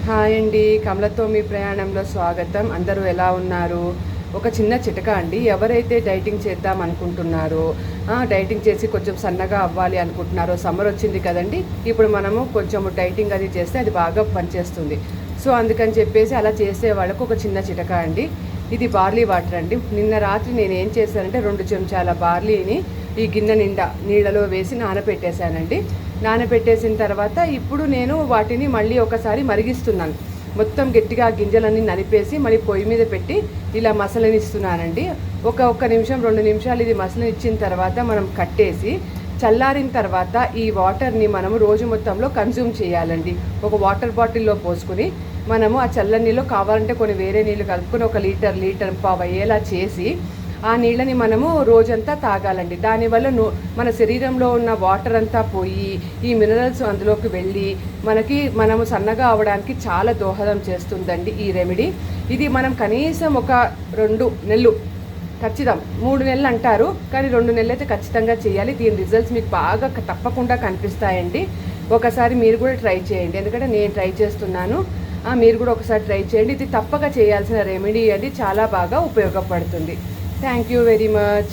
Hi అండి, కమలతో మీ ప్రయాణంలో స్వాగతం. అందరూ ఎలా ఉన్నారు? ఒక చిన్న చిట్కా అండి. ఎవరైతే డైటింగ్ చేద్దాం అనుకుంటున్నారో, డైటింగ్ చేసి కొంచెం సన్నగా అవ్వాలి అనుకుంటున్నారో, సమ్మర్ వచ్చింది కదండి, ఇప్పుడు మనము కొంచెం డైటింగ్ అది చేస్తే అది బాగా పనిచేస్తుంది. సో అందుకని చెప్పేసి అలా చేసే వాళ్ళకు ఒక చిన్న చిట్కా అండి. ఇది బార్లీ వాటర్ అండి. నిన్న రాత్రి నేను ఏం చేశానంటే 2 చెంచాల బార్లీని ఈ గిన్నె నిండా నీళ్ళలో వేసి నానబెట్టేశానండి. నానబెట్టేసిన తర్వాత ఇప్పుడు నేను వాటిని మళ్ళీ ఒకసారి మరిగిస్తున్నాను. మొత్తం గట్టిగా గింజలన్నీ నలిపేసి మళ్ళీ పొయ్యి మీద పెట్టి ఇలా మసలనిస్తున్నానండి. ఒక్క నిమిషం 2 నిమిషాలు ఇది మసలనిచ్చిన తర్వాత మనం కట్టేసి చల్లారిన తర్వాత ఈ వాటర్ని మనము రోజు మొత్తంలో కన్జ్యూమ్ చేయాలండి. ఒక వాటర్ బాటిల్లో పోసుకుని మనము ఆ చల్ల నీళ్ళు కావాలంటే కొన్ని వేరే నీళ్ళు కలుపుకొని ఒక లీటర్ పావు అయ్యేలా చేసి ఆ నీళ్ళని మనము రోజంతా తాగాలండి. దానివల్ల మన శరీరంలో ఉన్న వాటర్ అంతా పోయి ఈ మినరల్స్ అందులోకి వెళ్ళి మనము సన్నగా అవ్వడానికి చాలా దోహదం చేస్తుందండి ఈ రెమెడీ. ఇది మనం కనీసం ఒక 2 నెలలు, ఖచ్చితం 3 నెలలు అంటారు కానీ 2 నెలలు అయితే ఖచ్చితంగా చేయాలి. దీని రిజల్ట్స్ మీకు బాగా తప్పకుండా కనిపిస్తాయండి. ఒకసారి మీరు కూడా ట్రై చేయండి, ఎందుకంటే నేను ట్రై చేస్తున్నాను. మీరు కూడా ఒకసారి ట్రై చేయండి. ఇది తప్పక చేయాల్సిన రెమెడీ అండి, చాలా బాగా ఉపయోగపడుతుంది. Thank you very much.